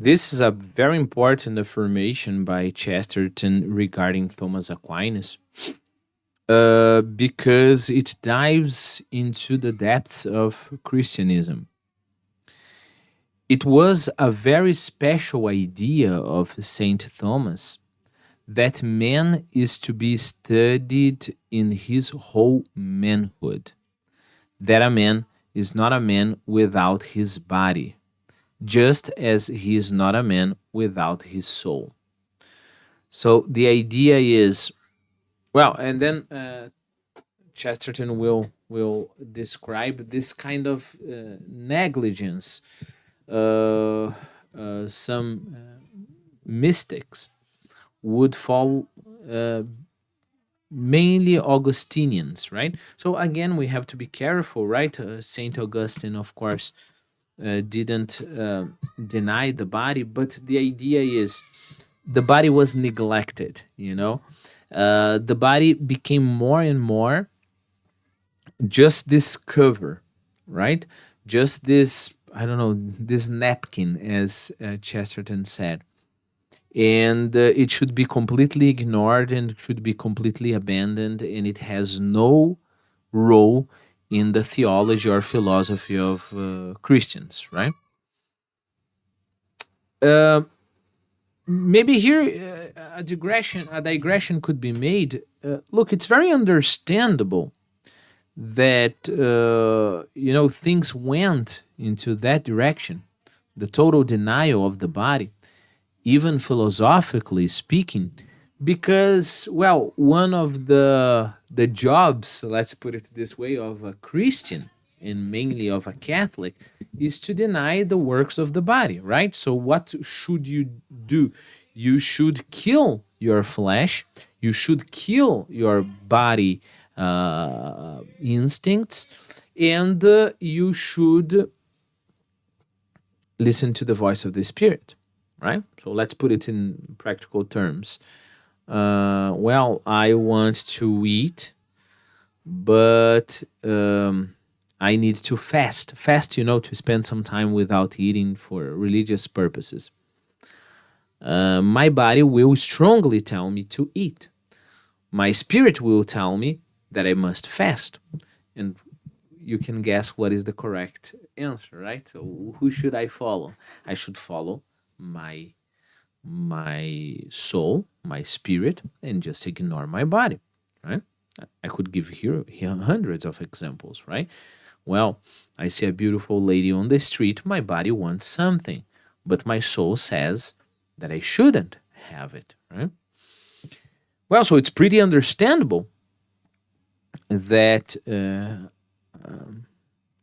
This is a very important affirmation by Chesterton regarding Thomas Aquinas, because it dives into the depths of Christianism. It was a very special idea of Saint Thomas that man is to be studied in his whole manhood, that a man is not a man without his body, just as he is not a man without his soul. So the idea is, well, and then Chesterton will describe this kind of negligence. Some mystics would fall, mainly Augustinians, right? So again, we have to be careful, right? Saint Augustine, of course, didn't deny the body, but the idea is the body was neglected. The body became more and more just this cover, right? Just this, I don't know, this napkin, as Chesterton said. And it should be completely ignored and should be completely abandoned, and it has no role in the theology or philosophy of Christians, right? Uh, Maybe here a digression could be made. Look, it's very understandable that things went into that direction, the total denial of the body, even philosophically speaking, because, well, one of the jobs, let's put it this way, of a Christian, and mainly of a Catholic, is to deny the works of the body, right? So what should you do? You should kill your flesh, you should kill your body instincts, and you should listen to the voice of the Spirit, right? So let's put it in practical terms. Well, I want to eat, but I need to fast. Fast, to spend some time without eating for religious purposes. My body will strongly tell me to eat. My spirit will tell me that I must fast. And you can guess what is the correct answer, right? So who should I follow? I should follow my soul, my spirit, and just ignore my body, right? I could give here hundreds of examples, right? Well, I see a beautiful lady on the street, my body wants something, but my soul says that I shouldn't have it, right? Well, so it's pretty understandable that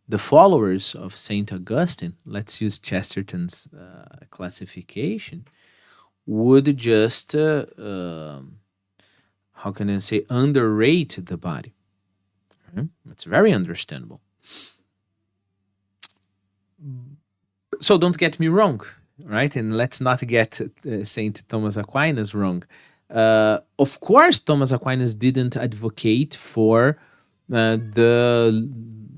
the followers of Saint Augustine, let's use Chesterton's classification, would just, how can I say, underrate the body. It's very understandable. So don't get me wrong, right? And let's not get Saint Thomas Aquinas wrong. Of course, Thomas Aquinas didn't advocate for the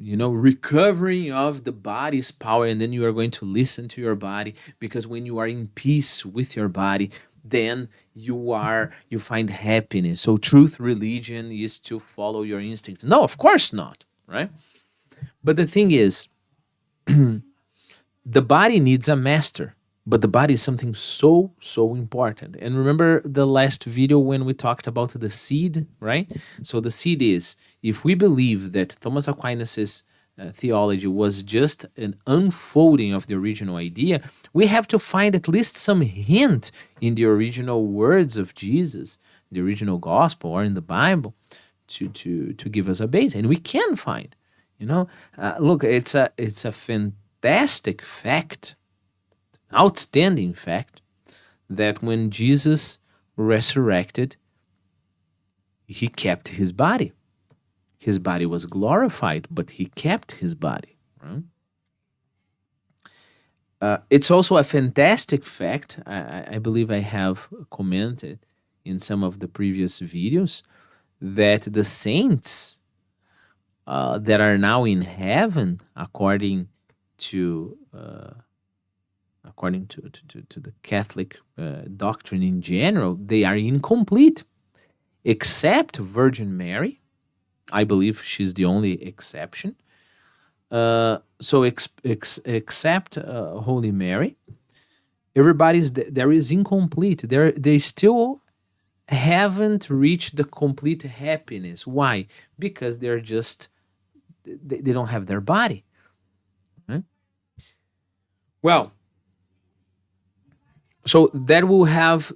recovering of the body's power, and then you are going to listen to your body, because when you are in peace with your body, then you find happiness. So truth religion is to follow your instinct. No, of course not, right? But the thing is, the body needs a master, but the body is something so important. And remember the last video when we talked about the seed, right? So the seed is, if we believe that Thomas Aquinas's theology was just an unfolding of the original idea, we have to find at least some hint in the original words of Jesus, the original gospel, or in the Bible, to give us a base, and we can find. Look, it's a fantastic fact, outstanding fact, that when Jesus resurrected, he kept his body. His body was glorified, but he kept his body. Right? It's also a fantastic fact. I believe I have commented in some of the previous videos that the saints that are now in heaven, according to according to the Catholic doctrine in general, they are incomplete, except Virgin Mary. I believe she's the only exception. Except Holy Mary, there is incomplete. They still haven't reached the complete happiness. Why? Because they don't have their body. Right? Well, so that will have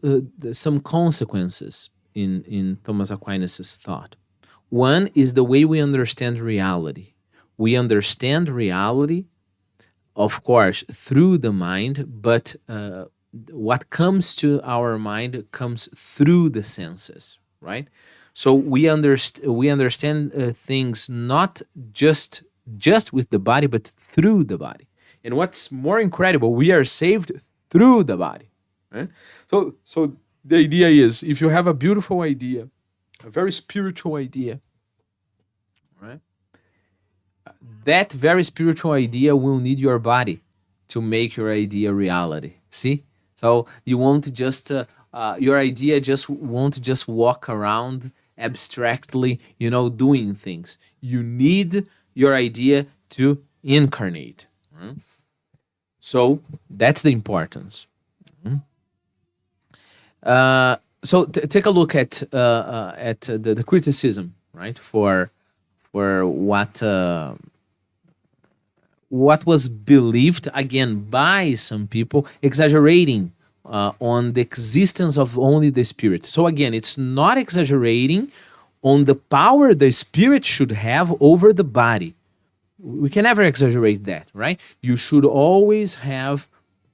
some consequences in Thomas Aquinas' thought. One is the way we understand reality. We understand reality, of course, through the mind, but what comes to our mind comes through the senses, right? So we understand things not just with the body, but through the body. And what's more incredible, we are saved through the body, right? So the idea is, if you have a beautiful idea, a very spiritual idea, right? That very spiritual idea will need your body to make your idea reality. See? So you won't just your idea just won't just walk around abstractly, doing things. You need your idea to incarnate. So that's the importance. So take a look at the criticism, right, for what was believed, again, by some people, exaggerating on the existence of only the spirit. So again, it's not exaggerating on the power the spirit should have over the body. We can never exaggerate that, right? You should always have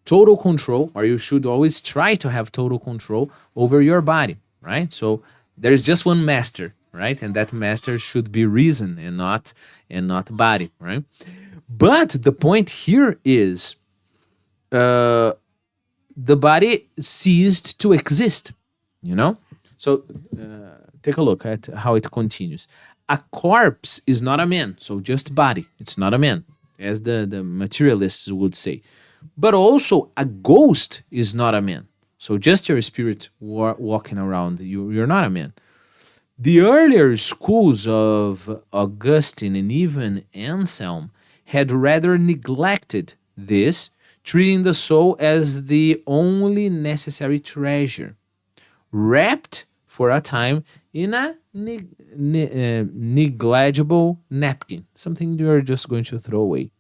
total control, or you should always try to have total control over your body, right? So there's just one master, right? And that master should be reason and not body, right? But the point here is the body ceased to exist, So take a look at how it continues. A corpse is not a man, so just body. It's not a man, as the materialists would say. But also, a ghost is not a man, so just your spirit walking around. You're not a man. The earlier schools of Augustine and even Anselm had rather neglected this, treating the soul as the only necessary treasure, wrapped for a time in a negligible napkin, something you're just going to throw away.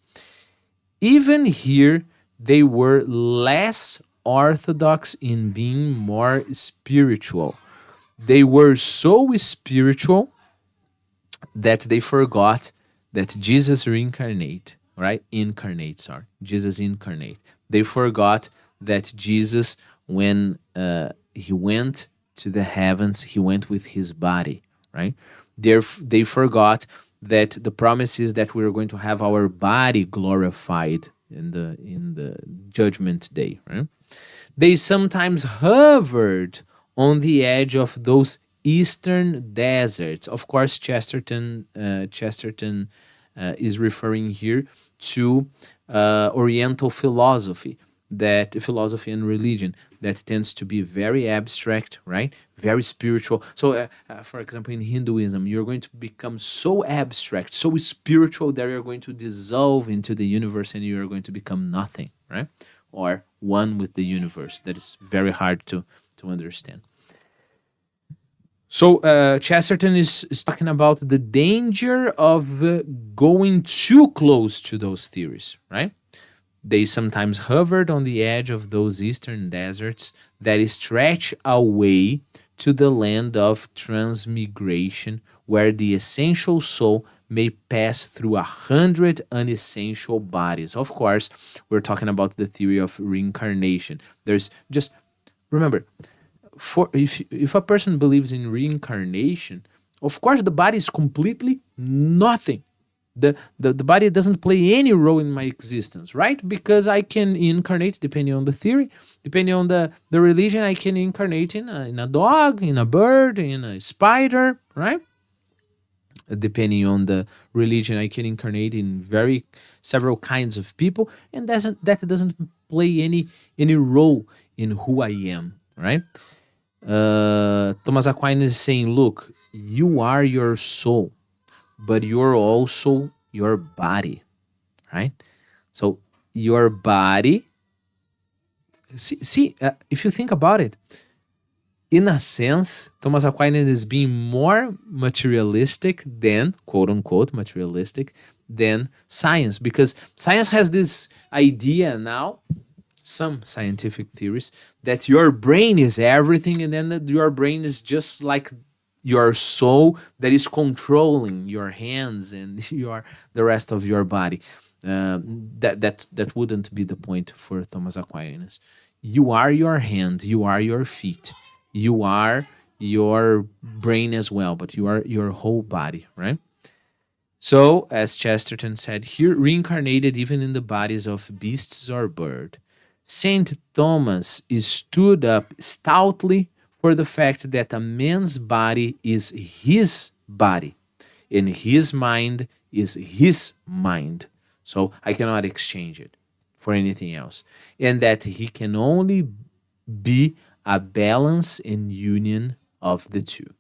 Even here, they were less orthodox in being more spiritual. They were so spiritual that they forgot that Jesus reincarnate, right? Jesus incarnate. They forgot that Jesus, when he went to the heavens, he went with his body, right? They forgot that the promise is that we're going to have our body glorified in the judgment day, right? They sometimes hovered on the edge of those eastern deserts. Of course, Chesterton is referring here to Oriental philosophy and religion that tends to be very abstract, right? Very spiritual. So, for example, in Hinduism, you're going to become so abstract, so spiritual that you're going to dissolve into the universe and you're going to become nothing, right? Or one with the universe. That is very hard to understand. So Chesterton is talking about the danger of going too close to those theories, right? They sometimes hovered on the edge of those eastern deserts that stretch away to the land of transmigration, where the essential soul may pass through 100 unessential bodies. Of course, we're talking about the theory of reincarnation. There's just, remember, if a person believes in reincarnation, of course the body is completely nothing. The body doesn't play any role in my existence, right? Because I can incarnate, depending on the theory, depending on the religion, I can incarnate in a dog, in a bird, in a spider, right? depending on the religion. I can incarnate in very several kinds of people, and that doesn't play any role in who I am, right? Thomas Aquinas is saying, look, you are your soul, but you're also your body, right? So your body, if you think about it, in a sense, Thomas Aquinas is being more materialistic than, quote unquote, materialistic than science, because science has this idea now, some scientific theories, that your brain is everything, and then that your brain is just like your soul that is controlling your hands and the rest of your body. That wouldn't be the point for Thomas Aquinas. You are your hand, you are your feet, you are your brain as well, but you are your whole body, right? So, as Chesterton said here, reincarnated even in the bodies of beasts or bird. Saint Thomas stood up stoutly for the fact that a man's body is his body and his mind is his mind. So I cannot exchange it for anything else. And that he can only be a balance and union of the two.